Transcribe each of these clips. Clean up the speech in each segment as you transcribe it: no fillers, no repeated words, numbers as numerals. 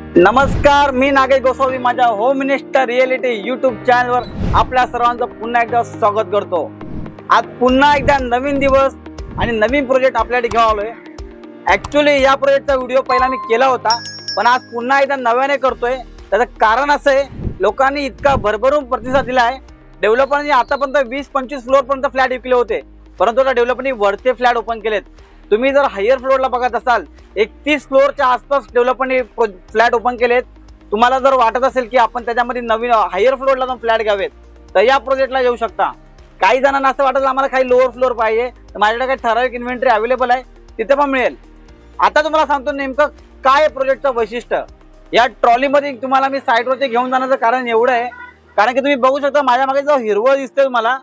नमस्कार, मी नागेश गोसावी माझ्या home minister reality YouTube चॅनलवर आपल्या सर्वांचं पुन्हा एकदा स्वागत करतो। आज पुन्हा एकदा नवीन दिवस आणि नवीन प्रोजेक्ट आपल्याकडे घेऊन आलोय। ॲक्च्युअली या प्रोजेक्टचा व्हिडिओ पहिला मी केला होता, पण आज पुन्हा एकदा नव्याने करतोय। त्याचं कारण असं आहे, लोकांनी इतका भरभरून प्रतिसाद दिला आहे। डेव्हलपरनी आतापर्यंत 20-25 फ्लोअरपर्यंत फ्लॅट विकले होते, परंतु आता डेव्हलपरनी वरचे फ्लॅट ओपन केलेत। तुम्ही जर हायर फ्लोअरला बघत असाल, 31 फ्लोअरच्या आसपास डेव्हलपरनी फ्लॅट ओपन केलेत। तुम्हाला जर वाटत असेल की आपण त्याच्यामध्ये नवीन हायर फ्लोअरला जाऊन फ्लॅट घ्यावेत, तर या प्रोजेक्टला येऊ शकता। काही जणांना असं वाटतं आम्हाला काही लोअर फ्लोअर पाहिजे, तर माझ्याकडे काही ठराविक इन्व्हेंटरी अवेलेबल आहे, तिथे पण मिळेल। आता तुम्हाला सांगतो नेमकं काय प्रोजेक्टचं वैशिष्ट्य। या ट्रॉलीमध्ये तुम्हाला मी साईटवरती घेऊन जाण्याचं कारण एवढं आहे, कारण की तुम्ही बघू शकता माझ्या मागे जो हिरवळ दिसतोय तुम्हाला,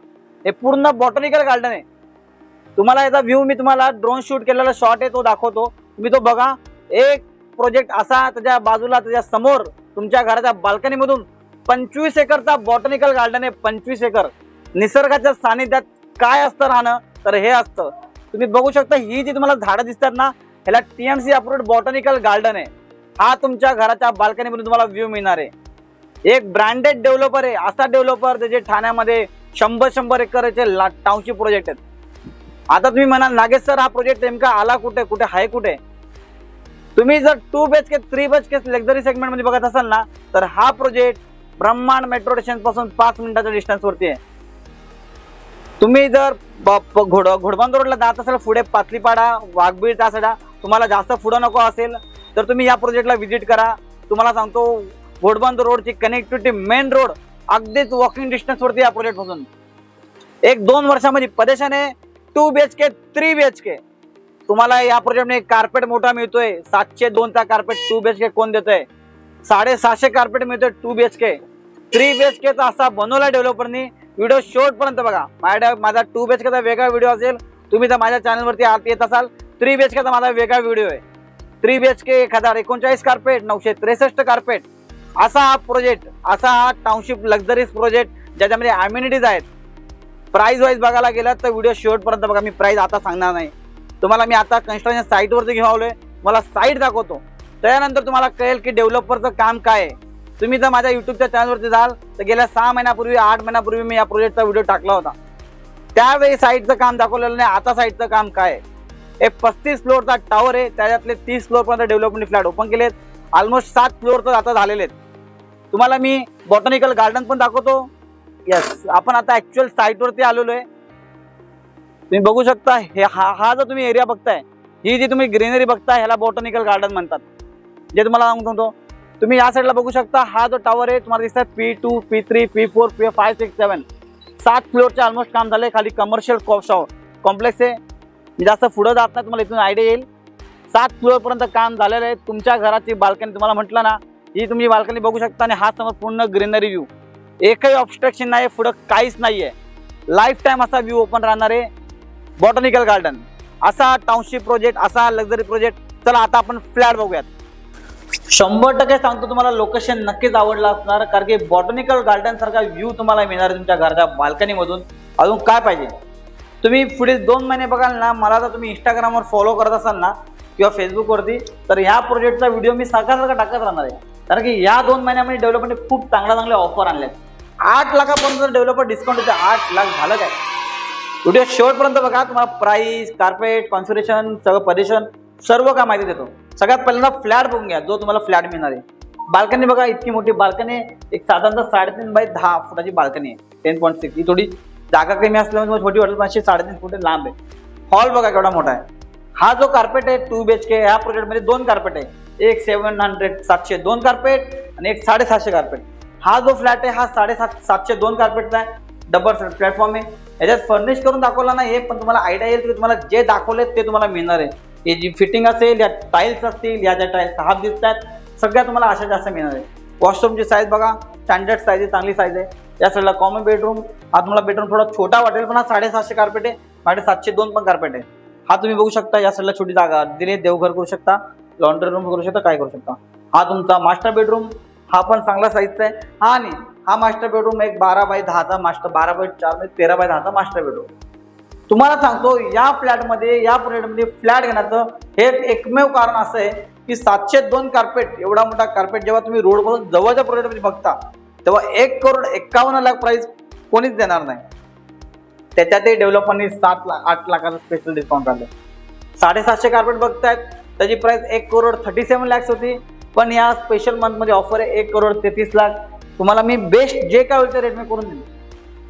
हे पूर्ण बॉटनिकल गार्डन आहे। तुम्हाला याचा व्ह्यू मी तुम्हाला ड्रोन शूट केलेला शॉट आहे तो दाखवतो, तुम्ही तो बघा। एक प्रोजेक्ट असा, त्याच्या बाजूला त्याच्या समोर तुमच्या घराच्या बाल्कनीमधून 25 एकरचा बॉटनिकल गार्डन आहे। 25 एकर निसर्गाच्या सानिध्यात काय असतं राहणं, तर हे असतं। तुम्ही बघू शकता ही जी तुम्हाला झाडं दिसतात ना, ह्याला TMC अप्रूव्ड बॉटनिकल गार्डन आहे। हा तुमच्या घराच्या बाल्कनीमधून तुम्हाला व्ह्यू मिळणार आहे। एक ब्रँडेड डेव्हलपर आहे, असा डेव्हलपर त्याचे ठाण्यामध्ये 100 एकरचे टाउनशिप प्रोजेक्ट आहेत। आता तुम्ही म्हणाल नागेश सर हा प्रोजेक्ट नेमका आला कुठे, कुठे आहे कुठे? तुम्ही जर 2 BHK 3 BHK लक्झरी सेगमेंट मध्ये बघत असाल ना, तर हा प्रोजेक्ट ब्रह्मांड मेट्रो स्टेशन पासून 5 मिनिटाच्या डिस्टन्स वरती आहे। तुम्ही जर घोडबंदर रोडला जात असाल, पुढे पातलीपाडा वाघबीळ तासडा, तुम्हाला जास्त पुढे नको असेल तर तुम्ही या प्रोजेक्टला व्हिजिट करा। तुम्हाला सांगतो घोडबंदर रोडची कनेक्टिव्हिटी मेन रोड अगदीच वॉकिंग डिस्टन्स वरती या प्रोजेक्ट पासून। 1-2 वर्षामध्ये पदेशाने 2 BHK 3 BHK तुम्हाला या प्रोजेक्टने कार्पेट मोठा मिळतोय। 702चा कार्पेट 2 BHK कोण देतोय? 750 कार्पेट मिळतोय 2 BHK 3 BHKचा असा बनवला डेव्हलपरनी। व्हिडिओ शेवट पर्यंत बघा। माझा 2 BHKचा वेगळा व्हिडिओ असेल, तुम्ही जर माझ्या चॅनलवरती आत येत असाल 3 BHKचा माझा वेगळा व्हिडिओ आहे। 3 BHK 1039 कार्पेट 963 कार्पेट असा हा प्रोजेक्ट, असा हा टाउनशिप लक्झरीज प्रोजेक्ट ज्याच्यामध्ये अम्युनिटीज आहेत। प्राइस वाईज बघायला गेलात तर व्हिडिओ शेवटपर्यंत बघा। मी प्राइस आता सांगणार नाही तुम्हाला, मी आता कन्स्ट्रक्शन साईटवरती घेऊन आलोय, मला साईट दाखवतो, त्यानंतर तुम्हाला कळेल की डेव्हलपरचं काम काय आहे। तुम्ही जर माझ्या युट्यूबच्या चॅनलवरती जाल तर गेल्या 6 महिन्यापूर्वी 8 महिन्यापूर्वी मी या प्रोजेक्टचा व्हिडिओ टाकला होता। त्यावेळी साईटचं काम दाखवलेलं नाही, आता साईटचं काम काय आहे। एक 35 फ्लोअरचा टावर आहे, त्याच्यातले 30 फ्लोअरपर्यंत डेव्हलपरनी फ्लॅट ओपन केलेत। ऑलमोस्ट 7 फ्लोअर तर आता झालेले आहेत। तुम्हाला मी बॉटनिकल गार्डन पण दाखवतो। यस, आपण आता ऍक्च्युअल साईटवरती आलेलो आहे। तुम्ही बघू शकता हे हा जो तुम्ही एरिया बघताय, ही जी तुम्ही ग्रीनरी बघताय, ह्याला बॉटनिकल गार्डन म्हणतात। जे तुम्हाला सांगतो तुम्ही या साईडला बघू शकता, हा जो टावर आहे तुम्हाला दिसतोय P2 P3 P4 P5 6 7 7 फ्लोअरचे almost काम झाले। खाली कमर्शियल कॉम्प्लेक्स आहे। जास्त पुढे जात नाही, तुम्हाला इथून आयडिया येईल। 7 फ्लोअरपर्यंत काम झालेलं आहे। तुमच्या घराची बाल्कनी तुम्हाला म्हटलं ना, ही तुम्ही बाल्कनी बघू शकता आणि हा समोर पूर्ण ग्रीनरी व्ह्यू, एकही ऑब्स्ट्रक्शन नाही, पुढे काहीच नाहीये। लाईफ टाइम असा व्ह्यू ओपन राहणार आहे बॉटनिकल गार्डन, असा टाउनशिप प्रोजेक्ट, असा लक्झरी प्रोजेक्ट। चला आता आपण फ्लॅट बघूयात। 100% सांगतो तुम्हाला लोकेशन नक्कीच आवडला असणार, कारण की बॉटनिकल गार्डन सारखा व्ह्यू तुम्हाला मिळणार आहे तुमच्या घराच्या बाल्कनीमधून। अजून काय पाहिजे? तुम्ही पुढे 2 महिने बघाल ना, मला जर तुम्ही इंस्टाग्रामवर फॉलो करत असाल ना किंवा फेसबुकवरती, तर ह्या प्रोजेक्टचा व्हिडिओ मी सारखा टाकत राहणार आहे, कारण की या 2 महिन्यामध्ये डेव्हलपरने खूप चांगल्या ऑफर आणल्यात। 8 लाखापर्यंत डेव्हलपर डिस्काउंट देते। 8 लाख झालं काय? व्हिडिओ शेवटपर्यंत बघा, तुम्हाला प्राइस, कार्पेट, कॉन्फिगरेशन, सगळं पजेशन सर्व काय माहिती देतो। सगळ्यात पहिल्यांदा फ्लॅट बघून घ्या, जो तुम्हाला फ्लॅट मिळणार आहे। बाल्कनी बघा, इतकी मोठी बाल्कनी आहे। एक साधारणतः 3.5 बाय 10 फुटाची बाल्कनी आहे। 10.6 ही थोडी जागा कमी असल्यामुळे छोटी वाटेल, पण 3.5 फूट लांब आहे। हॉल बघा केवढा मोठा आहे। हा जो कार्पेट आहे 2 BHK, ह्या प्रोजेक्टमध्ये 2 कार्पेट आहे, एक 702 कार्पेट आणि एक 750 कार्पेट। हा जो फ्लॅट आहे हा 702 कार्पेटचा आहे, डबल प्लॅटफॉर्म आहे। याच्यात फर्निश करून दाखवला नाही, पण तुम्हाला आयडिया येईल की तुम्हाला जे दाखवले ते तुम्हाला मिळणार आहे। हे जी फिटिंग असेल, या टाईल्स असतील, या ज्या टाईल्स हाफ दिसतात, सगळ्या तुम्हाला अशा जास्त मिळणार आहे। वॉशरूमची साईज बघा, स्टँडर्ड साईज आहे, चांगली साईज आहे। या साईडला कॉमन बेडरूम, हा तुम्हाला बेडरूम थोडा छोटा वाटेल, पण हा 750 कार्पेट आहे, 702 पण कार्पेट आहे। हा तुम्ही बघू शकता, या साईडला छोटी जागा दिली, देवघर करू शकता, लॉन्ड्री रूम करू शकता, काय करू शकता। हा तुमचा मास्टर बेडरूम, हा पण चांगला साईजचा आहे। हा आणि हा मास्टर बेडरूम एक 12 बाय 10चा मास्टर, 12 बाय 4 म्हणजे 13 बाय 10चा मास्टर बेडरूम। तुम्हाला सांगतो या फ्लॅटमध्ये, या प्रोजेक्टमध्ये फ्लॅट घेण्याचं हे एकमेव कारण असं आहे की 702 कार्पेट, एवढा मोठा कार्पेट जेव्हा तुम्ही रोड पासून जवळच्या प्रोजेक्टमध्ये बघता तेव्हा 1,51,00,000 प्राइस कोणीच देणार नाही. त्याच्यातही डेव्हलपरनी 8 लाखाचं स्पेशल डिस्काउंट काढलं. 750 कार्पेट बघतायत, त्याची प्राइस 1,37,00,000 होती, पण या स्पेशल मंथ मध्ये ऑफर आहे 1,33,00,000. तुम्हाला मी बेस्ट जे काय होईल ते रेट मी करून दिली.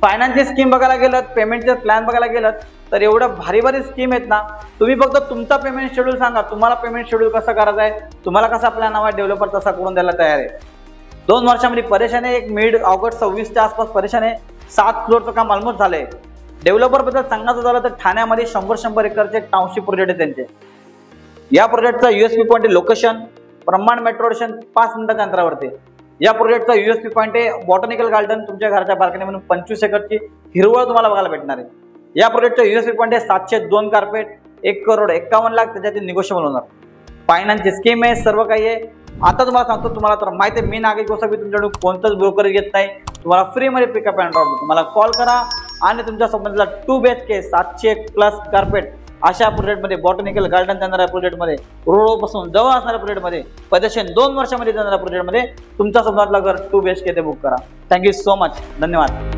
फायनान्सची स्कीम बघायला गेलं, पेमेंटचे प्लॅन बघायला गेलं तर एवढं भारी भारी स्कीम आहेत ना. तुम्ही फक्त तुमचा पेमेंट शेड्यूल सांगा, तुम्हाला पेमेंट शेड्यूल कसं करायचं आहे, तुम्हाला कसा प्लॅन हवा आहे, डेव्हलपर तसा करून द्यायला तयार आहे. 2 वर्षामध्ये परेशान आहे. एक मिड ऑगस्ट 26च्या आसपास परेशान आहे. 7 फ्लोअरचं काम ऑलमोस्ट झालंय. डेव्हलपर बद्दल सांगायचं झालं तर ठाण्यामध्ये 100 एकरचे टाउनशिप प्रोजेक्ट आहे त्यांचे. या प्रोजेक्टचा USP पॉईंट आहे लोकेशन, ब्रह्मांड मेट्रो स्टेशन 5 मिनिटाच्या अंतरावरती. या प्रोजेक्टचा USP पॉईंट आहे बॉटॅनिकल गार्डन, तुमच्या घराच्या बाल्कनी म्हणून 25 एकरची हिरवळ तुम्हाला बघायला भेटणार आहे. या प्रोजेक्टचा USP पॉईंट आहे 702 कार्पेट, 1,51,00,000, त्याच्यातील निगोशिएबल होणार. फायनान्सची स्कीम आहे, सर्व काही आहे. आता तुम्हाला सांगतो, तुम्हाला तर माहिती आहे मी नागेश गोसावी तुमच्याकडून कोणतंच ब्रोकर घेत नाही. तुम्हाला फ्रीमध्ये पिकअप अँड ड्रॉप. तुम्हाला कॉल करा आणि तुमच्या संबंधीला 2 BHK 700+ कार्पेट अशा प्रोजेक्टमध्ये, बॉटॅनिकल गार्डन जाणाऱ्या प्रोजेक्टमध्ये, रोडपासून जवळ असणाऱ्या प्रोजेक्टमध्ये, पदेशन 2 वर्षामध्ये जाणाऱ्या प्रोजेक्टमध्ये तुमच्या संबंधातलं घर 2 BHK ते बुक करा. Thank you so much. धन्यवाद.